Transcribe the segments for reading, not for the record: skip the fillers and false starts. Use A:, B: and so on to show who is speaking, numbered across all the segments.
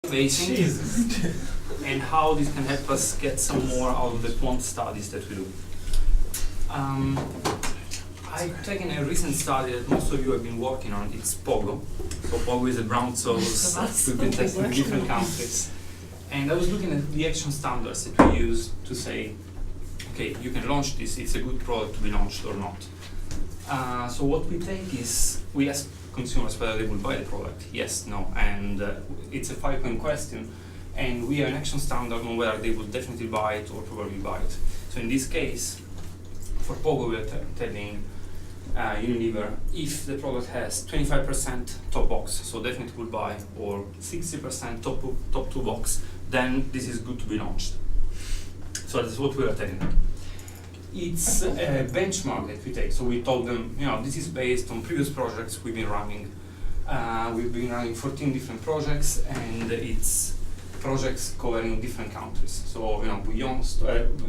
A: facing and how this can help us get some more out of the quant studies that we do. I've taken a recent study that most of you have been working on. It's Pogo. So Pogo is a brown sauce we've been testing in different countries. And I was looking at the action standards that we use to say, okay, you can launch this, it's a good product to be launched or not. So what we take is, we ask consumers whether they will buy the product, yes, no, and it's a 5-point question, and we have an action standard on whether they will definitely buy it or probably buy it. So in this case, for Pogo we are telling Unilever if the product has 25% top box, so definitely will buy, or 60% top 2 box, then this is good to be launched. So that's what we are telling them. It's a benchmark that we take. So we told them, this is based on previous projects we've been running. We've been running 14 different projects, and it's projects covering different countries. So, bouillon,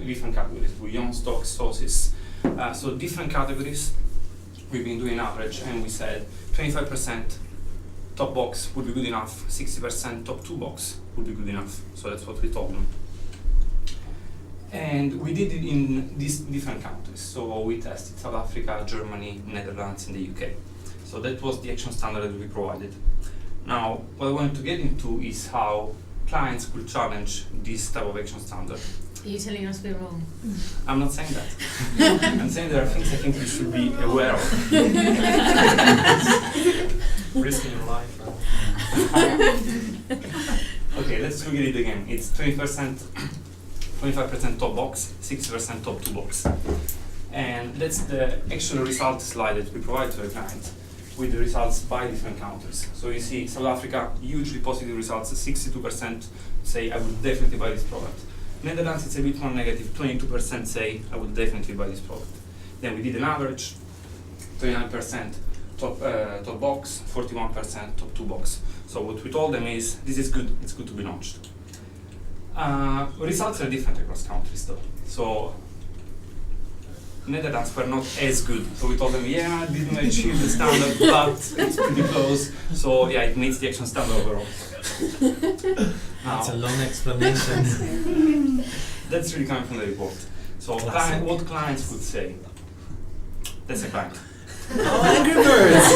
A: different categories, bouillon, stock, sauces. So different categories, we've been doing average, and we said 25% top box would be good enough, 60% top 2 box would be good enough. So that's what we told them. And we did it in these different countries. So we tested South Africa, Germany, Netherlands, and the UK. So that was the action standard that we provided. Now, what I wanted to get into is how clients could challenge this type of action standard.
B: Are you telling us we're wrong?
A: I'm not saying that. I'm saying there are things I think you should be aware of.
C: Risking your life.
A: Okay, let's look at it again. It's 25% top box, 60% top 2 box. And that's the actual result slide that we provide to the client with the results by different countries. So you see South Africa, hugely positive results, 62% say I would definitely buy this product. Netherlands, it's a bit more negative, 22% say I would definitely buy this product. Then we did an average, 29% top box, 41% top 2 box. So what we told them is, this is good, it's good to be launched. Results are different across countries though. So Netherlands were not as good. So we told them, didn't achieve the standard, but it's pretty close. So it meets the action standard overall.
C: That's a long explanation.
A: That's really coming from the report. So what clients would say? That's a client.
C: Oh, Angry Birds!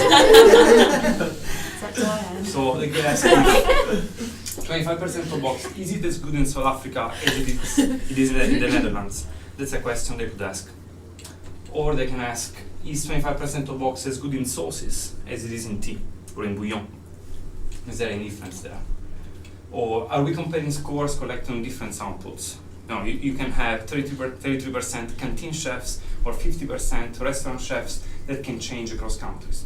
A: So they could ask 25% top box, is it as good in South Africa as it is in the Netherlands? That's a question they could ask. Or they can ask, is 25% top box as good in sauces as it is in tea or in bouillon? Is there any difference there? Or are we comparing scores collected on different samples? No, you can have 33% canteen chefs or 50% restaurant chefs that can change across countries.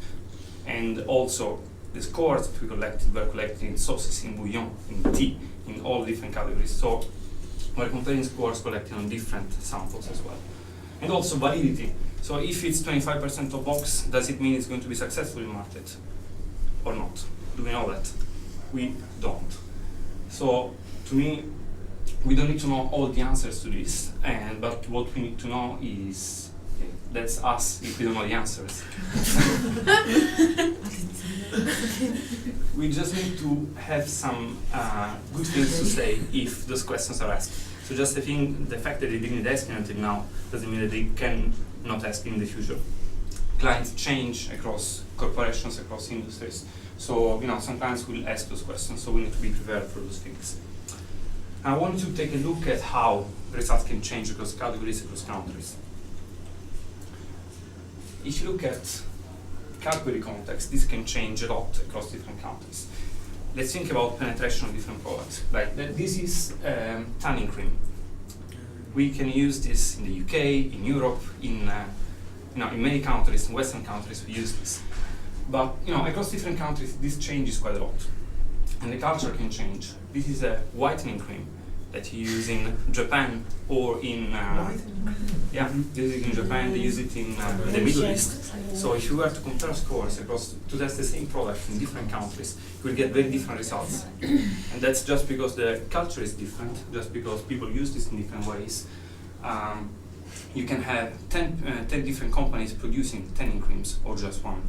A: And also, the scores that we collected were collected in sauces, in bouillon, in tea, in all different categories. So we're comparing scores collected on different samples as well. And also validity. So if it's 25% top box, does it mean it's going to be successful in market or not? Do we know that? We don't. So to me, we don't need to know all the answers to this, but what we need to know is, that's us if we don't know the answers. We just need to have some good things to say if those questions are asked. So just the fact that they didn't ask until now doesn't mean that they can not ask in the future. Clients change across corporations, across industries. So some clients will ask those questions, so we need to be prepared for those things. I want to take a look at how results can change across categories, across countries. If you look at category context, this can change a lot across different countries. Let's think about penetration of different products. Like this is tanning cream. We can use this in the UK, in Europe, in many countries, in Western countries we use this. But across different countries, this changes quite a lot, and the culture can change. This is a whitening cream that you use in Japan or in they use it in Japan. They use it in the Middle East. So if you were to compare scores across to test the same product in different countries, you will get very different results. And that's just because the culture is different. Just because people use this in different ways. You can have 10 different companies producing tanning creams, or just one.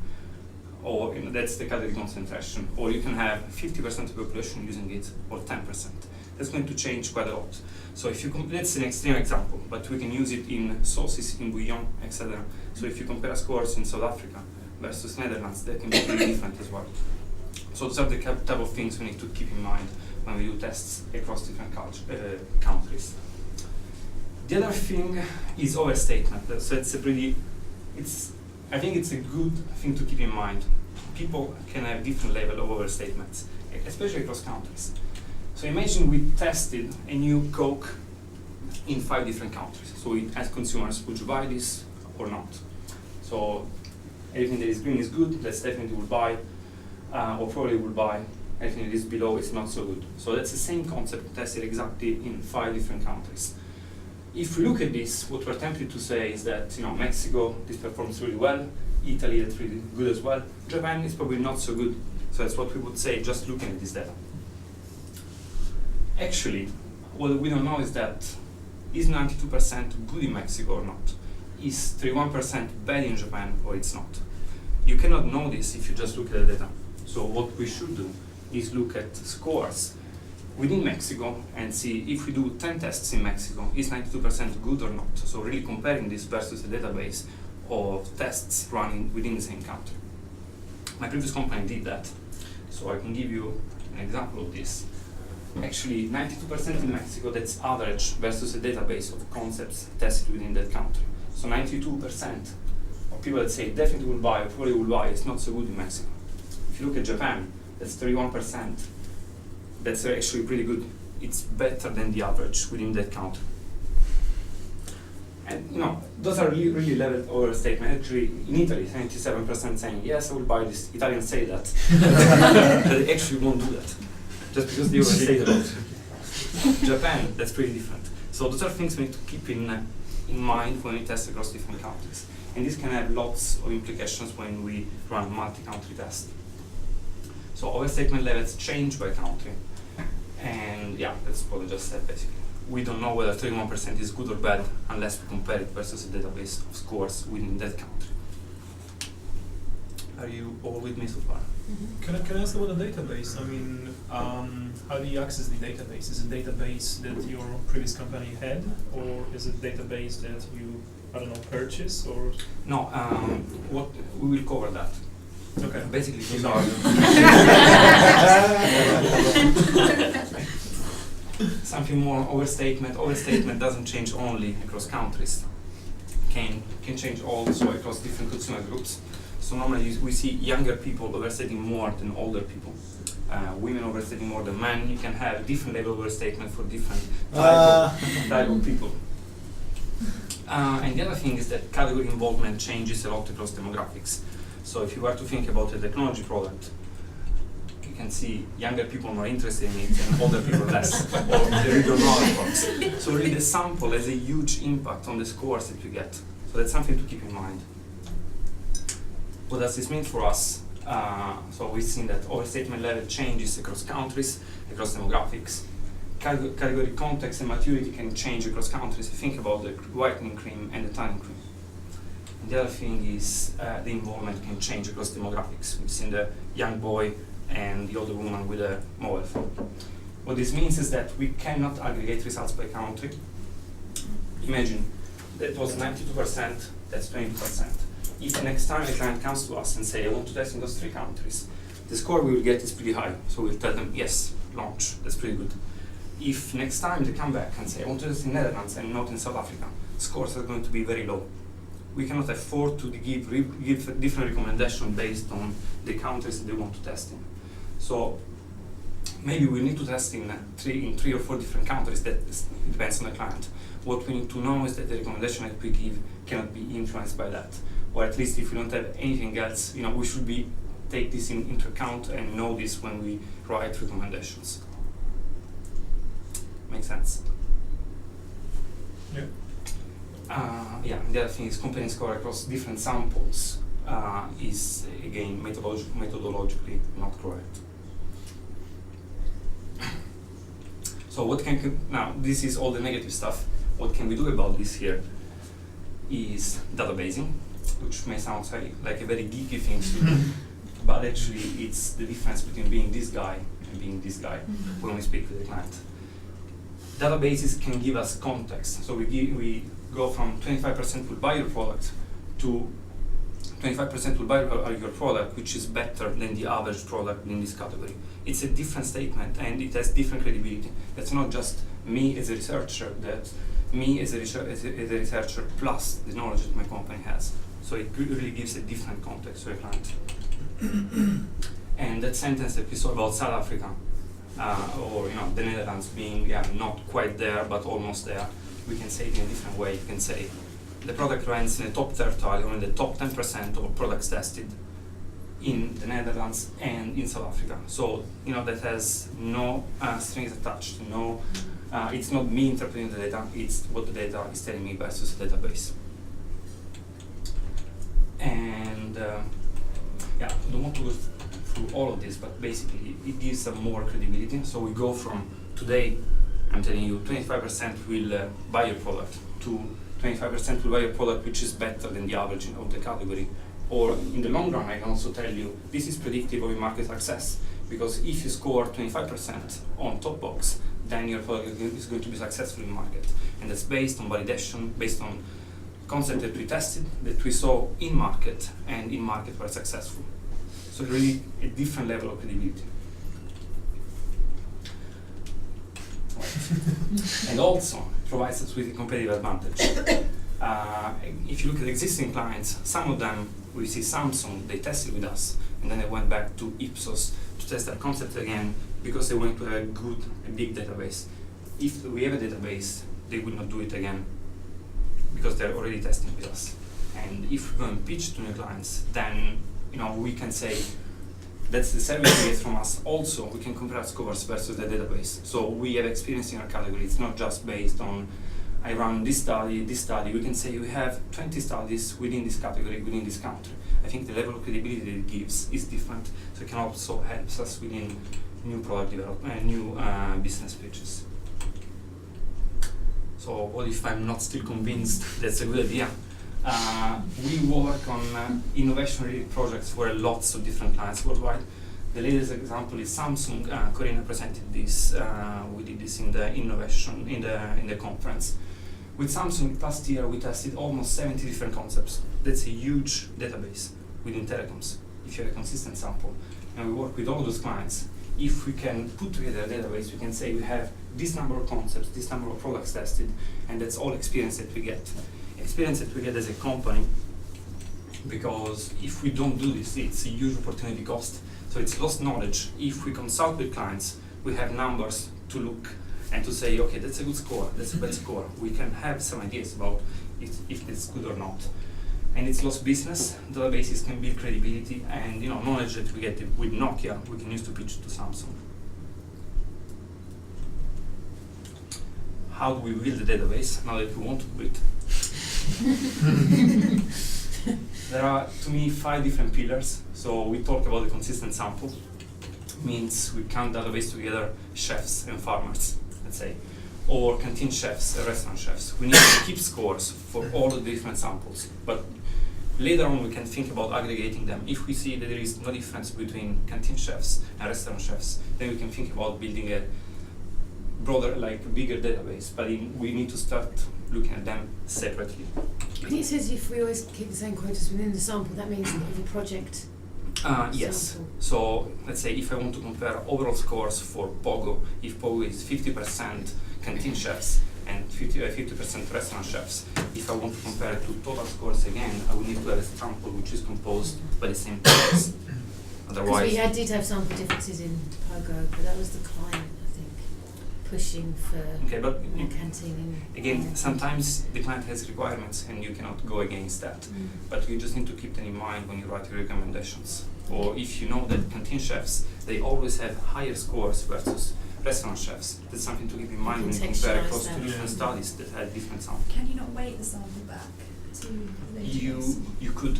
A: or that's the category concentration, or you can have 50% of the population using it, or 10%. That's going to change quite a lot. So if you that's an extreme example, but we can use it in sauces, in bouillon, etc. So if you compare scores in South Africa versus Netherlands, they can be really different as well. So those are the type of things we need to keep in mind when we do tests across different countries. The other thing is overstatement. So I think it's a good thing to keep in mind. People can have different level of overstatements, especially across countries. So imagine we tested a new Coke in 5 different countries. So we asked consumers, would you buy this or not? So everything that is green is good, that's definitely will buy, or probably will buy. Everything that is below is not so good. So that's the same concept tested exactly in 5 different countries. If we look at this, what we're tempted to say is that Mexico, this performs really well, Italy, that's really good as well, Japan is probably not so good. So that's what we would say just looking at this data. Actually, what we don't know is that is 92% good in Mexico or not? Is 31% bad in Japan or it's not? You cannot know this if you just look at the data. So what we should do is look at scores within Mexico and see if we do 10 tests in Mexico, is 92% good or not? So really comparing this versus a database of tests running within the same country. My previous company did that, so I can give you an example of this. Actually, 92% in Mexico, that's average versus a database of concepts tested within that country. So 92% of people that say definitely will buy, or probably will buy, is not so good in Mexico. If you look at Japan, that's 31%. That's actually pretty good. It's better than the average within that country. And those are really leveled overstatement. Actually, in Italy, 97% saying yes, I will buy this. Italians say that, but they actually won't do that, just because they overstate about it. Japan, that's pretty different. So those are things we need to keep in mind when we test across different countries. And this can have lots of implications when we run multi-country tests. So overstatement levels change by country. And yeah, that's what I just said basically. We don't know whether 31% is good or bad unless we compare it versus a database of scores within that country. Are you all with me so far?
B: Mm-hmm. Can I ask about the database? I mean, how do you access the database? Is it a database that your previous company had, or is it a database that you, purchase, or?
A: No, what we will cover that.
B: Okay.
A: Basically, these are something more overstatement. Overstatement doesn't change only across countries. Can change also across different consumer groups. So normally we see younger people overstating more than older people. Women overstating more than men. You can have different level of overstatement for different type of people. And the other thing is that category involvement changes a lot across demographics. So if you were to think about a technology product, you can see younger people more interested in it and older people less, or they really don't know how it works. So really the sample has a huge impact on the scores that you get. So that's something to keep in mind. What does this mean for us? So we've seen that overstatement level changes across countries, across demographics. Category context and maturity can change across countries. Think about the whitening cream and the tanning cream. And the other thing is the involvement can change across demographics. We've seen the young boy and the older woman with a mobile phone. What this means is that we cannot aggregate results by country. Imagine that was 92%, that's 20%. If next time a client comes to us and say, I want to test in those 3 countries, the score we will get is pretty high. So we'll tell them, yes, launch, that's pretty good. If next time they come back and say, I want to test in Netherlands and not in South Africa, scores are going to be very low. We cannot afford to give different recommendations based on the countries that they want to test in. So maybe we need to test in 3 or 4 different countries. That depends on the client. What we need to know is that the recommendation that we give cannot be influenced by that. Or at least if we don't have anything else, we should take this into account and know this when we write recommendations. Makes sense?
B: Yeah.
A: The other thing is comparing score across different samples is again methodologically not correct. So now this is all the negative stuff. What can we do about this here is databasing, which may sound like a very geeky thing to do. but actually it's the difference between being this guy and being this guy when we speak with the client. Databases can give us context, so we go from 25% will buy your product to 25% will buy your product, which is better than the average product in this category. It's a different statement and it has different credibility. That's not just me as a researcher, that's me as a researcher plus the knowledge that my company has. So it really gives a different context to a client. And that sentence that we saw about South Africa, or the Netherlands being not quite there but almost there, we can say it in a different way. You can say the product ranks in the top tertile or in the top 10% of products tested in the Netherlands and in South Africa. So that has no strings attached. No, it's not me interpreting the data. It's what the data is telling me versus the database. And I don't want to go through all of this, but basically it gives some more credibility. So we go from today, I'm telling you, 25% will buy your product to 25% will buy a product which is better than the average of the category. Or in the long run, I can also tell you this is predictive of your market success, because if you score 25% on top box, then your product is going to be successful in market. And that's based on validation, based on concept that we tested, that we saw in market, and in market were successful. So really a different level of credibility. And also provides us with a competitive advantage. If you look at existing clients, some of them, we see Samsung, they tested with us, and then they went back to Ipsos to test their concept again, because they went to a big database. If we have a database, they would not do it again, because they're already testing with us. And if we go and pitch to new clients, then we can say, that's the service you get from us. Also, we can compare scores versus the database. So we have experience in our category. It's not just based on, I run this study. We can say we have 20 studies within this category, within this country. I think the level of credibility that it gives is different. So it can also help us within new product development, new business pitches. So what if I'm not still convinced that's a good idea? We work on innovation-related projects for lots of different clients worldwide. The latest example is Samsung. Corina presented this. We did this in the innovation in the conference. With Samsung last year, we tested almost 70 different concepts. That's a huge database within telecoms. If you have a consistent sample, and we work with all those clients. If we can put together a database, we can say we have this number of concepts, this number of products tested, and that's all experience that we get. Experience that we get as a company, because if we don't do this, it's a huge opportunity cost. So it's lost knowledge. If we consult with clients, we have numbers to look and to say, okay, that's a good score, that's a bad score. We can have some ideas about if it's good or not. And it's lost business. Databases can build credibility, and knowledge that we get with Nokia, we can use to pitch to Samsung. How do we build a database now that we want to do it? There are, to me, 5 different pillars. So we talk about the consistent sample. Means we count database together chefs and farmers, let's say, or canteen chefs, restaurant chefs. We need to keep scores for all the different samples. But later on, we can think about aggregating them. If we see that there is no difference between canteen chefs and restaurant chefs, then we can think about building a broader, bigger database. But we need to start looking at them separately.
D: But it says if we always keep the same quotas within the sample, that means that every project.
A: Yes.
D: Sample.
A: So let's say if I want to compare overall scores for Pogo, if Pogo is 50% canteen chefs and 50% restaurant chefs, if I want to compare it to total scores again, I would need to have a sample which is composed by the same players. Otherwise,
D: Because we did have sample differences in Pogo, but that was the client, I think, pushing for more canteen.
A: Again, sometimes the client has requirements and you cannot go against that. But you just need to keep them in mind when you write your recommendations. Or if you know that canteen chefs, they always have higher scores versus restaurant chefs. That's something to keep in mind when you compare across 2 different studies that had different samples.
E: Can you not weight the sample back to the database?
A: You could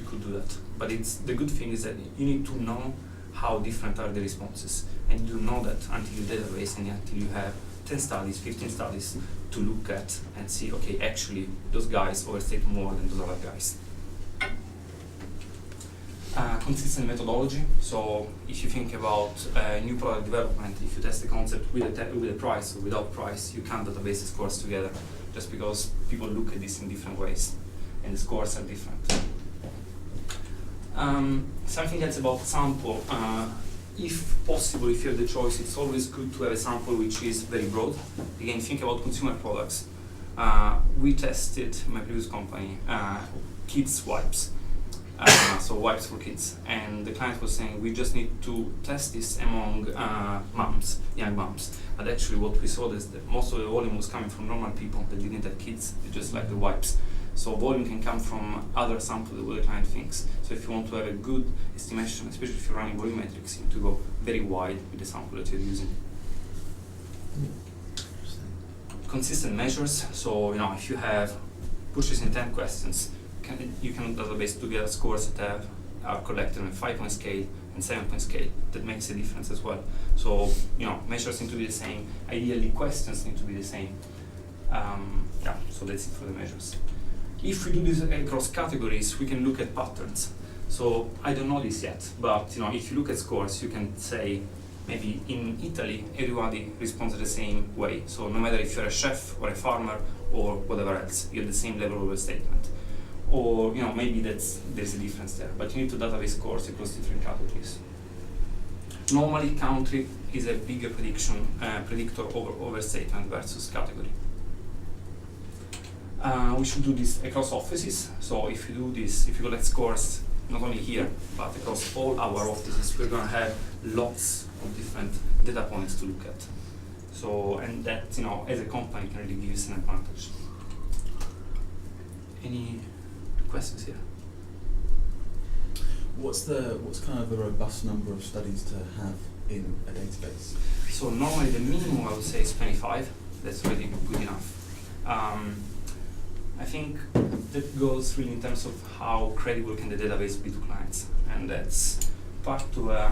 A: do that. But the good thing is that you need to know how different are the responses. And you know that until your database and until you have 10 studies, 15 studies to look at and see, okay, actually those guys overstate more than those other guys. Consistent methodology. So if you think about new product development, if you test the concept with a price or without price, you can't database the scores together, just because people look at this in different ways, and the scores are different. Something else about sample. If possible, if you have the choice, it's always good to have a sample which is very broad. Again, think about consumer products. We tested, in my previous company, kids wipes. So wipes for kids, and the client was saying we just need to test this among moms, young moms. But actually, what we saw is that most of the volume was coming from normal people that didn't have kids, they just like the wipes. So volume can come from other samples that the client thinks. So if you want to have a good estimation, especially if you're running volumetrics, you need to go very wide with the sample that you're using. Consistent measures. So if you have purchase intent questions, you can database together scores that are collected on a 5-point scale and 7-point scale. That makes a difference as well. So measures need to be the same. Ideally, questions need to be the same. So that's it for the measures. If we do this across categories, we can look at patterns. So I don't know this yet, but if you look at scores, you can say maybe in Italy everybody responds the same way. So no matter if you're a chef or a farmer or whatever else, you have the same level of overstatement. Or maybe there's a difference there, but you need to database scores across different categories. Normally, country is a bigger predictor over overstatement versus category. We should do this across offices. So if you do this, if you collect scores not only here but across all our offices, we're going to have lots of different data points to look at. So and that as a company can really give us an advantage. Any questions here?
C: What's kind of the robust number of studies to have in a database?
A: So normally the minimum I would say is 25. That's already good enough. I think that goes really in terms of how credible can the database be to clients, and that's part to a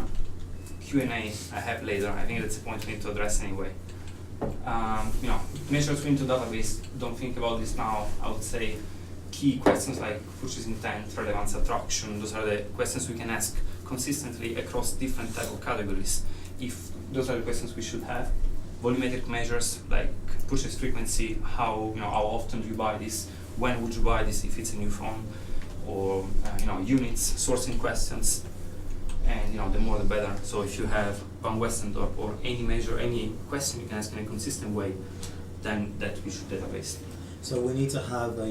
A: Q&A I have later. I think that's a point we need to address anyway. Measures into database, don't think about this now. I would say key questions like purchase intent, relevance, attraction, those are the questions we can ask consistently across different type of categories. If those are the questions we should have. Volumetric measures like purchase frequency, how often do you buy this, when would you buy this if it's a new phone, or units, sourcing questions, and the more the better. So if you have Van Westendorp or any measure, any question you can ask in a consistent way, then that we should database.
F: So we need to have a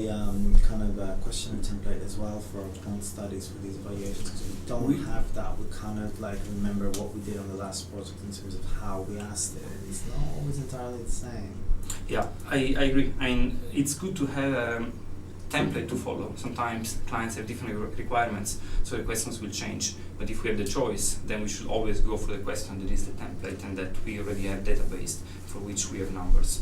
F: kind of a question template as well for account studies for these evaluations. Because we don't have that. We kind of remember what we did on the last project in terms of how we asked it. And it's not always entirely the same.
A: Yeah, I agree. I mean, it's good to have a template to follow. Sometimes clients have different requirements, so the questions will change. But if we have the choice, then we should always go for the question that is the template and that we already have database for which we have numbers.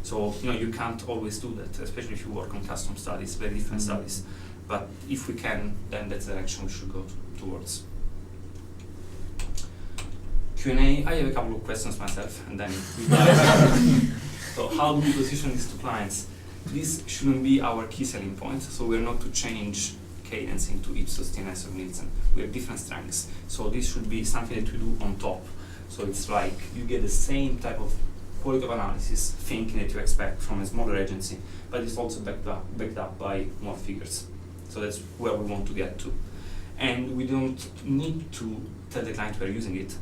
A: So you can't always do that, especially if you work on custom studies, very different studies. But if we can, then that's the direction we should go towards. Q&A, I have a couple of questions myself, and then we dive. So how do we position this to clients? This shouldn't be our key selling point, so we're not to change cadence into Ipsos, TNS, or Nielsen. We have different strengths, so this should be something that we do on top. So it's like you get the same type of quality of analysis thinking that you expect from a smaller agency, but it's also backed up by more figures. So that's where we want to get to. And we don't need to tell the client we're using it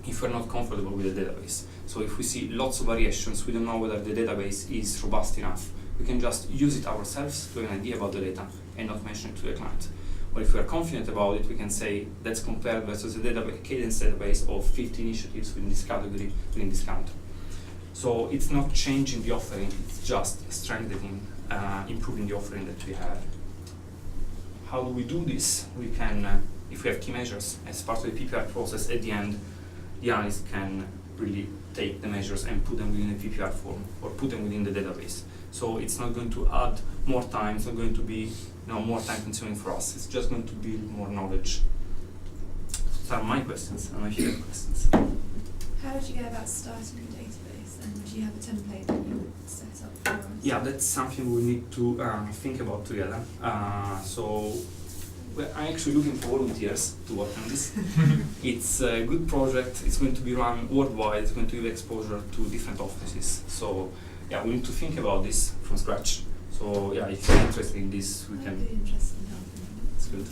A: if we're not comfortable with the database. So if we see lots of variations, we don't know whether the database is robust enough. We can just use it ourselves to have an idea about the data and not mention it to the client. Or if we are confident about it, we can say, let's compare versus a cadence database of 50 initiatives within this category, within this country. So it's not changing the offering, it's just strengthening, improving the offering that we have. How do we do this? We can, if we have key measures, as part of the PPR process, at the end, the analyst can really take the measures and put them within a PPR form or put them within the database. So it's not going to add more time, it's not going to be more time consuming for us, it's just going to build more knowledge. Those are my questions. I don't know if you have questions.
E: How did you go about starting your database, and would you have a template that you would set up for us?
A: Yeah, that's something we need to think about together. So I'm actually looking for volunteers to work on this. It's a good project. It's going to be run worldwide. It's going to give exposure to different offices. So yeah, we need to think about this from scratch. So yeah, if you're interested in this, we
E: I'd
A: can.
E: be interested in helping.
A: It's good.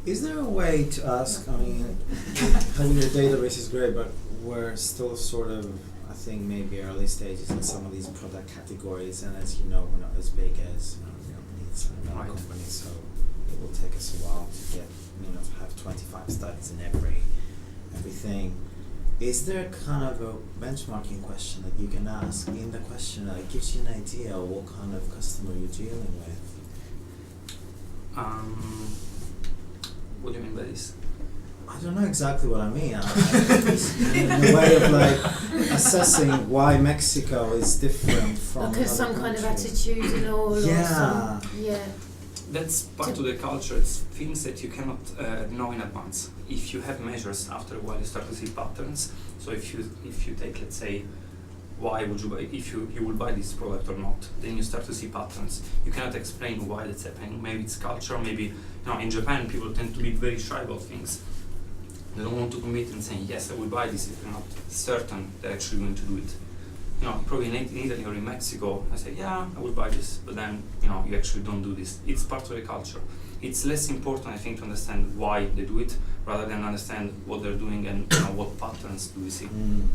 F: Is there a way to ask, I mean, having a database is great, but we're still sort of, I think, maybe early stages in some of these product categories, and as you know, we're not as big as Needs and other
A: Right.
F: companies, so it will take us a while to get, to have 25 studies in everything. Is there kind of a benchmarking question that you can ask in the question that gives you an idea of what kind of customer you're dealing with?
A: What do you mean by this?
F: I don't know exactly what I mean. In a way of like assessing why Mexico is different from
D: Because
F: other
D: some kind of
F: countries.
D: attitudinal or
F: Yeah.
D: some, yeah.
A: That's part of the culture. It's things that you cannot know in advance. If you have measures, after a while you start to see patterns. So if you take, let's say, why would you buy, if you will buy this product or not, then you start to see patterns. You cannot explain why that's happening. Maybe it's culture, maybe, in Japan people tend to be very shy about things. They don't want to commit and saying, yes, I will buy this if they're not certain they're actually going to do it. Probably in Italy or in Mexico, I say, yeah, I will buy this, but then, you actually don't do this. It's part of the culture. It's less important, I think, to understand why they do it, rather than understand what they're doing and what patterns do we see.
F: Mm.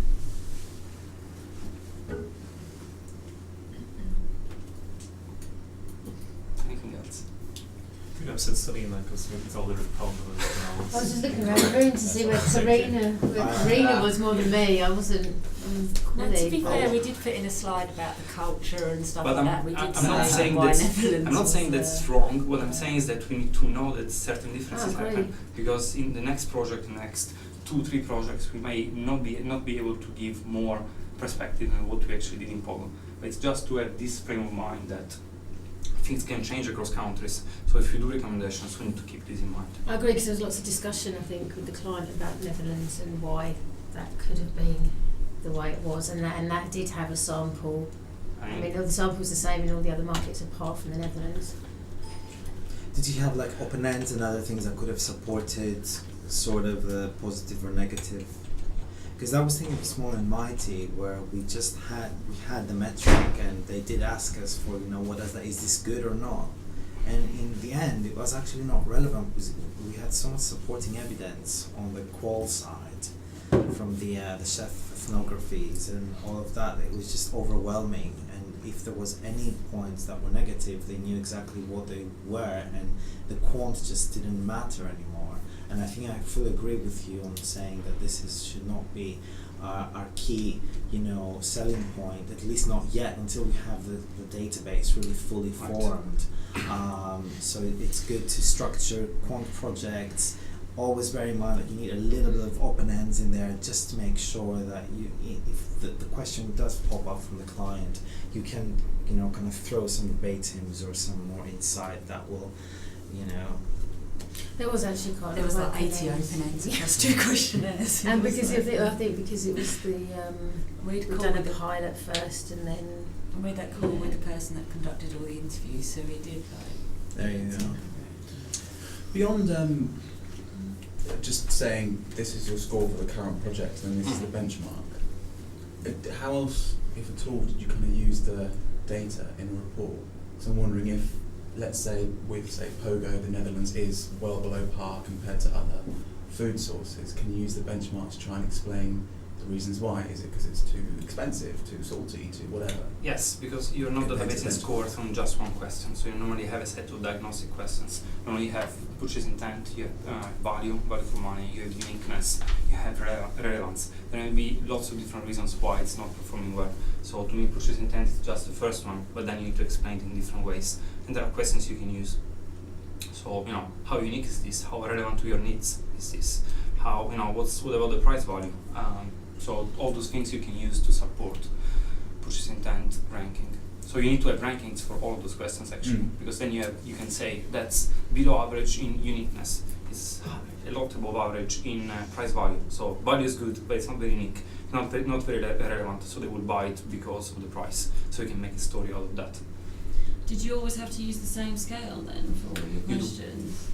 A: Anything else?
B: I think I've said Selena because it's all the problem.
D: I was just looking around the room to see where Karina was more than me. I wasn't.
G: No, to be fair,
F: Oh.
G: we did put in a slide about the culture and stuff
A: But
G: like that. We did
A: I'm not
G: say
A: saying
G: why
A: that's
G: Netherlands
A: I'm not
G: was,
A: saying that's wrong. What I'm saying is that we need to know that certain differences
D: agree.
A: happen, because in the next project, the next 2-3 projects, we may not be able to give more perspective than what we actually did in Pogo. But it's just to have this frame of mind that things can change across countries. So if you do recommendations, we need to keep this in mind.
D: I agree, because there was lots of discussion, I think, with the client about Netherlands and why that could have been the way it was, and that did have a sample. I mean, the sample's the same in all the other markets apart from the Netherlands.
F: Did you have like open ends and other things that could have supported sort of the positive or negative? Because I was thinking of Small and Mighty, where we had the metric, and they did ask us for what is that? Is this good or not? And in the end, it was actually not relevant because we had so much supporting evidence on the qual side from the chef ethnographies and all of that. It was just overwhelming, and if there was any points that were negative, they knew exactly what they were, and the quant just didn't matter anymore. And I think I fully agree with you on saying that should not be our key, selling point, at least not yet, until we have the database really fully formed. So it's good to structure quant projects. Always bear in mind that you need a little bit of open ends in there, just to make sure that if the question does pop up from the client, you can kind of throw some verbatims or some more insight that will
D: There was actually quite
G: There
D: a
G: was
D: lot
G: like
D: of
G: 80
D: ends.
G: open ends across 2 questionnaires.
D: And because I think because it was the
G: We'd
D: we'd
G: call
D: done a
G: with the-
D: pilot first, and then
G: we had that call with the person that conducted all the interviews, so we did
F: There you go.
C: Beyond just saying this is your score for the current project and this is the benchmark, how else, if at all, did you kind of use the data in a report? So I'm wondering if, let's say, with, say, Pogo, the Netherlands is well below par compared to other food sources, can you use the benchmark to try and explain the reasons why? Is it because it's too expensive, too salty, too whatever?
A: Yes, because you're not
C: Okay,
A: databasing
C: that's
A: scores from just one question. So you normally have a set of diagnostic questions. You normally have purchase intent, you have value for money, you have uniqueness, you have relevance. There may be lots of different reasons why it's not performing well. So to me, purchase intent is just the first one, but then you need to explain it in different ways. And there are questions you can use. So, how unique is this? How relevant to your needs is this? How, what about the price value? So all those things you can use to support purchase intent ranking. So you need to have rankings for all of those questions actually, because then you can say that's below average in uniqueness, it's a lot above average in price value. So value is good, but it's not very unique, not very relevant. So they will buy it because of the price. So you can make a story out of that.
G: Did you always have to use the same scale then for all your
A: You do.
G: questions?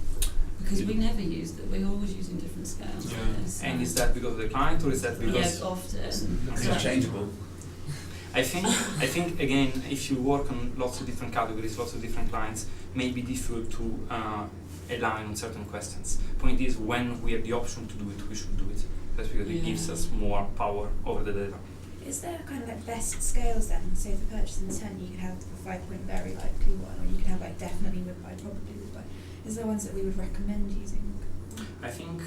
G: Because we never used it. We're always using different scales.
A: Yeah.
G: for this,
A: And
G: so-
A: is that because of the client or is that because?
G: Yeah, often.
C: It's
A: Okay.
C: interchangeable.
A: I think again, if you work on lots of different categories, lots of different clients, it may be difficult to align on certain questions. Point is, when we have the option to do it, we should do it. That's because it gives
G: Yeah.
A: us more power over the data.
E: Is there kind of like best scales then? So for purchase intent, you could have a 5-point very likely one, or you could have like definitely would buy, probably would buy. Is there ones that we would recommend using?
A: I think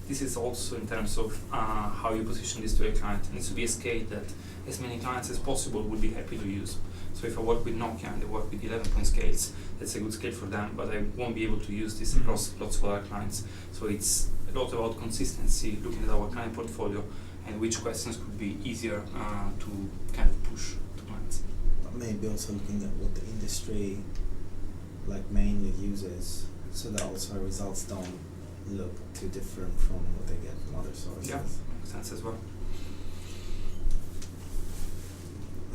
A: this is also in terms of how you position this to a client. It needs to be a scale that as many clients as possible would be happy to use. So if I work with Nokia and they work with 11-point scales, that's a good scale for them, but I won't be able to use this across lots of other clients. So it's a lot about consistency, looking at our client portfolio and which questions could be easier to kind of push to clients.
F: But maybe also looking at what the industry like mainly uses, so that also results don't look too different from what they get from other sources.
A: Yeah, makes sense as well.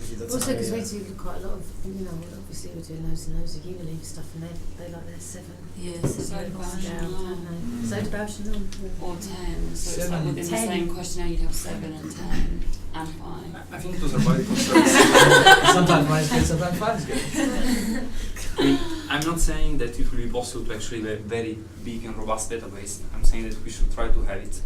F: Maybe that's
D: Also,
F: an
D: because we
F: area.
D: do quite a lot of, obviously we're doing loads and loads of Unilever stuff, and they like their 7.
G: Yes, it's
D: Scale,
G: like
D: don't they? Soda Bauschenal.
G: or 10. So it's like
C: 7.
G: within the
D: 10.
G: same questionnaire you'd have 7 and 10 and 5.
A: I think those are valid concerns.
C: Sometimes mine's good, sometimes mine's good.
A: I mean, I'm not saying that it will be possible to actually have a very big and robust database. I'm saying that we should try to have it.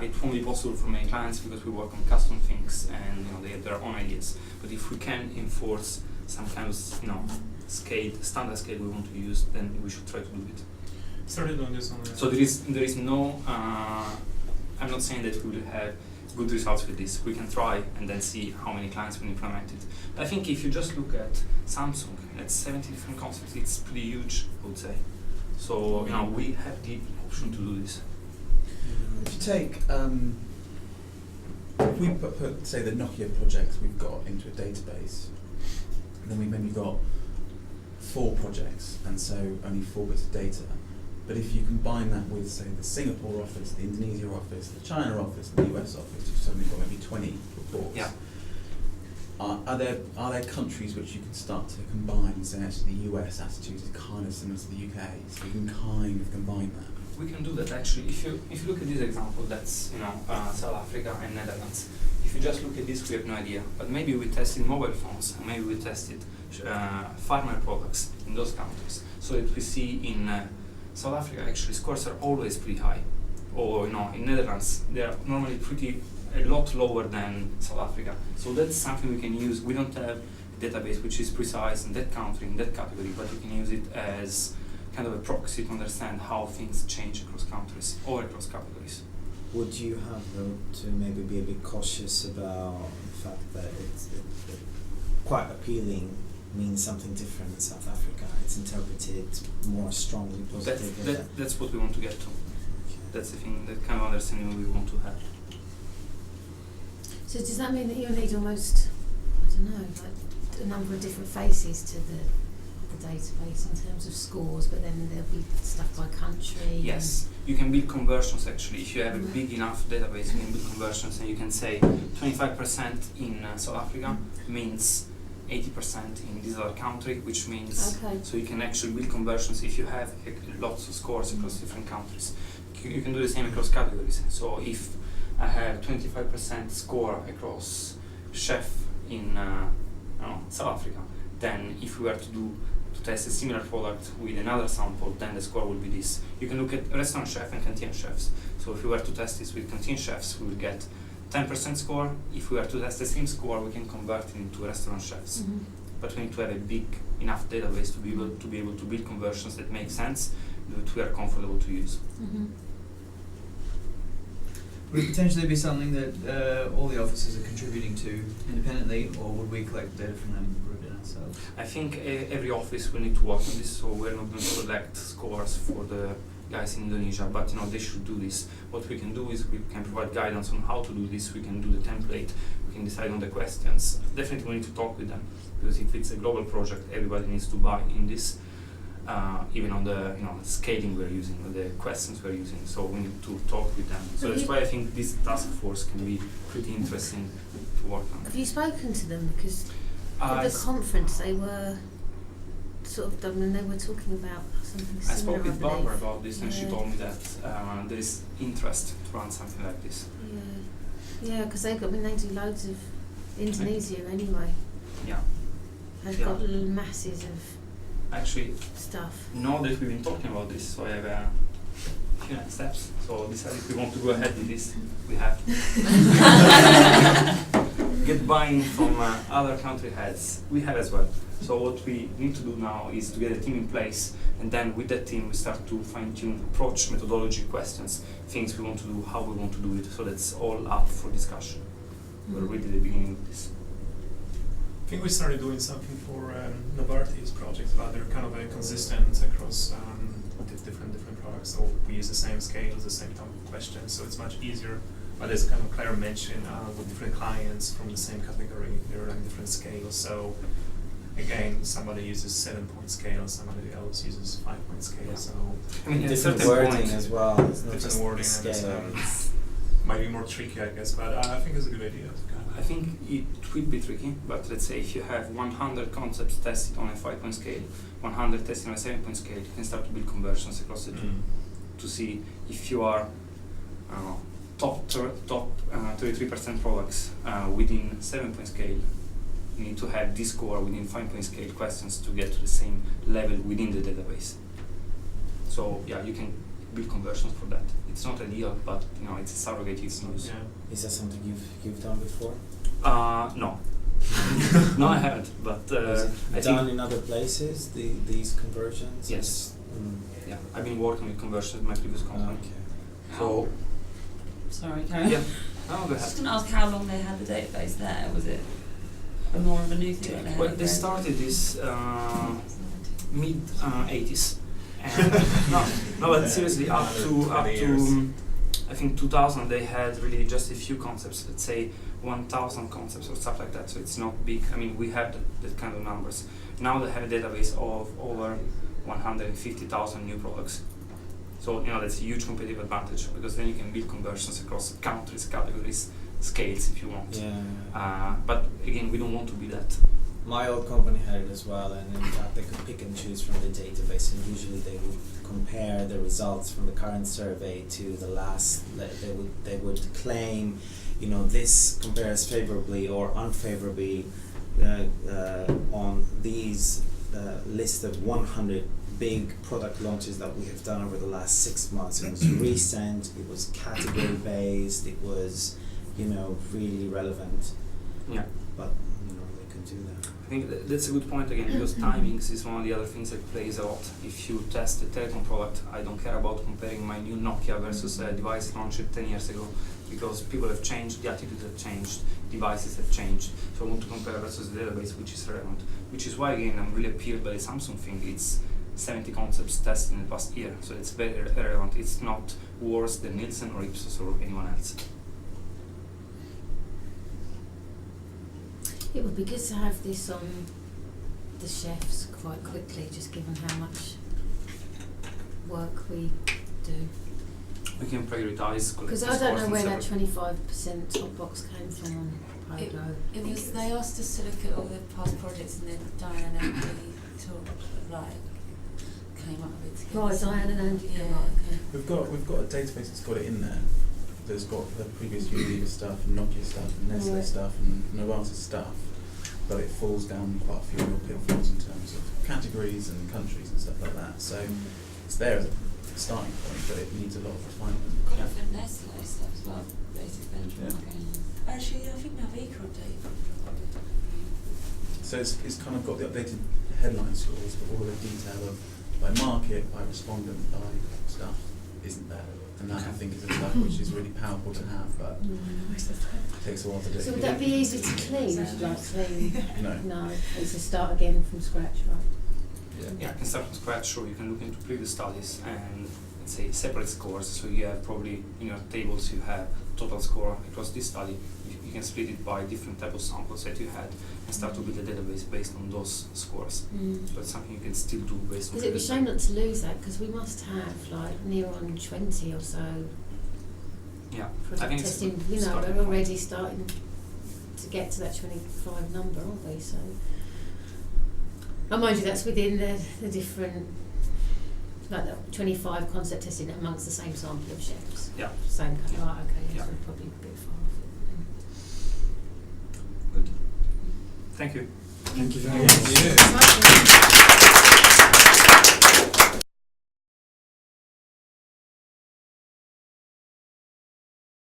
A: It won't be possible for many clients because we work on custom things and they have their own ideas. But if we can enforce some kind of scale, standard scale we want to use, then we should try to do it.
B: Started doing this on the
A: So there is no. I'm not saying that we will have good results with this. We can try and then see how many clients will implement it. But I think if you just look at Samsung, at 70 different concepts, it's pretty huge, I would say. So we have the option to do this.
C: If you take, if we put say the Nokia projects we've got into a database, then we've maybe got 4 projects, and so only 4 bits of data. But if you combine that with, say, the Singapore office, the Indonesia office, the China office, the US office, you've suddenly got maybe 20 reports.
A: Yeah.
C: Are there countries which you can start to combine and say actually the US attitude is kind of similar to the UK, so you can kind of combine that?
A: We can do that actually. If you look at this example, that's South Africa and Netherlands. If you just look at this, we have no idea. But maybe we tested mobile phones, and maybe we tested pharma products in those countries. So that we see in South Africa actually scores are always pretty high, or in Netherlands they are normally a lot lower than South Africa. So that's something we can use. We don't have a database which is precise in that country, in that category, but we can use it as kind of a proxy to understand how things change across countries or across categories.
F: Would you have to maybe be a bit cautious about the fact that it's quite appealing means something different in South Africa? It's interpreted more strongly positively.
A: That's what we want to get to. That's the thing, that kind of understanding we want to have.
D: So does that mean that you'll need almost, I don't know, like a number of different faces to the database in terms of scores, but then there'll be stuff by country?
A: Yes, you can build conversions actually. If you have a big enough database, you can build conversions, and you can say 25% in South Africa means 80% in this other country, which means so you can actually build conversions if you have lots of scores across different countries. You can do the same across categories. So if I have 25% score across chef in South Africa, then if we were to test a similar product with another sample, then the score will be this. You can look at restaurant chef and canteen chefs. So if we were to test this with canteen chefs, we will get 10% score. If we were to test the same score, we can convert it into restaurant chefs.
D: Mm-hmm.
A: But we need to have a big enough database to be able to build conversions that make sense, that we are comfortable to use.
D: Mm-hmm.
H: Would it potentially be something that all the offices are contributing to independently, or would we collect data from them and route it ourselves?
A: I think every office will need to work on this, so we're not going to collect scores for the guys in Indonesia, but they should do this. What we can do is we can provide guidance on how to do this. We can do the template. We can decide on the questions. Definitely we need to talk with them, because if it's a global project, everybody needs to buy in this. Even on the scaling we're using, or the questions we're using, so we need to talk with them. So that's why I think this task force can be pretty interesting to work on.
D: Have you spoken to them? Because at the conference they were sort of done when they were talking about something
A: I
D: similar.
A: spoke with
D: believe.
A: Barbara about this, and she
D: Yeah.
A: told me that there is interest to run something like this.
D: Yeah, because they do loads of Indonesia anyway.
A: Yeah.
D: They've
A: Yeah.
D: got masses of
A: Actually,
D: stuff.
A: now that we've been talking about this, so I have a few next steps. So decided if we want to go ahead with this, we have get buy-in from other country heads. We have as well. So what we need to do now is to get a team in place, and then with that team we start to fine-tune approach, methodology, questions, things we want to do, how we want to do it. So that's all up for discussion. We're really at the beginning of this.
B: I think we started doing something for Novartis project, rather kind of consistent across different products. So we use the same scales, the same type of questions, so it's much easier. But as kind of Claire mentioned, with different clients from the same category, they're on different scales. So again, somebody uses 7-point scale, somebody else uses 5-point scale.
A: Yeah.
B: So
A: I mean, at a
F: different
A: certain
F: wording
A: point,
F: as well. It's not
B: different
F: just
B: wording
F: the
B: and
F: scale.
B: might be more tricky, I guess. But I think it's a good idea.
A: I think it will be tricky, but let's say if you have 100 concepts tested on a 5-point scale, 100 tested on a 7-point scale, you can start to build conversions across the two to see if you are top 33% products within 7-point scale. You need to have this score within 5-point scale questions to get to the same level within the database. So yeah, you can build conversions for that. It's not ideal, but it's a surrogate you can use.
B: Yeah.
F: Is that something you've done before?
A: No. No, I haven't. But
F: Is
A: I
F: it done
A: think
F: in other places? These conversions?
A: yes.
F: Mm.
A: Yeah, I've been working with conversions in my previous company.
F: Okay.
A: So
G: Sorry, Karen.
A: yeah, no, go
G: I was
A: ahead.
G: just going to ask how long they had the database there. Was it more of a new thing that they had?
A: Well, they started this mid 80s, and no, but seriously, up to I think 2000, they had really just a few concepts. Let's say 1,000 concepts or stuff like that. So it's not big. I mean, we have that kind of numbers. Now they have a database of over 150,000 new products. So that's a huge competitive advantage, because then you can build conversions across countries, categories, scales if you want.
F: Yeah.
A: But again, we don't want to be that.
F: My old company had it as well, and in fact they could pick and choose from the database, and usually they would compare the results from the current survey to the last. They would claim, this compares favorably or unfavorably on these list of 100 big product launches that we have done over the last 6 months. It was recent, it was category based, it was really relevant.
A: Yeah.
F: But they could do that.
A: I think that's a good point again, because timings is one of the other things that plays a lot. If you test a telecom product, I don't care about comparing my new Nokia versus a device launched 10 years ago, because people have changed, the attitudes have changed, devices have changed. So I want to compare versus the database, which is relevant. Which is why again I'm really appealed by the Samsung thing. It's 70 concepts tested in the past year, so it's very relevant. It's not worse than Nielsen or Ipsos or anyone else.
D: It would be good to have this on the chefs quite quickly, just given how much work we do.
A: We can prioritize.
D: Because I don't know where that 25% top box came from on Pogo.
G: It was, they asked us to look at all the past projects, and then Diane and Andy sort of came up with it together.
D: Right, Diane and Andy.
G: Yeah.
D: Right,
C: We've got a database that's got it in there. There's got the previous Unilever stuff, and Nokia stuff, and Nestle
D: Right.
C: stuff, and Novartis stuff, but it falls down quite a few real pitfalls in terms of categories and countries and stuff like that. So it's there as a starting point, but it needs a lot of refinement.
G: Got it for Nestle stuff as well, basic benchmarking. Actually, I think Navica updated.
C: So it's kind of got the updated headline scores, but all of the detail of by market, by respondent, by stuff isn't there. And that I think is a stuff which is really powerful to have, but it takes a while to do.
D: So would that be easy to clean? Clean?
C: No.
D: No, it's a start again from scratch, right?
A: Yeah, I can start from scratch, or you can look into previous studies and let's say separate scores. So you have probably in your tables you have total score across this study. You can split it by different type of samples that you had and start to build a database based on those scores. So it's something you can still do based on.
D: Because it'd be a shame not to lose that, because we must have near on 20 or so
A: Yeah, I
D: product
A: think it's
D: testing.
A: a starting
D: We're
A: point.
D: already starting to get to that 25 number, aren't we? So And mind you, that's within the different, like the 25 concept testing amongst the same sample of chefs.
A: Yeah.
D: Same kind. Right, okay,
A: Yeah.
D: so probably a bit far off.
A: Good. Thank you.
C: Thank you very
E: Thank
C: much.
E: you.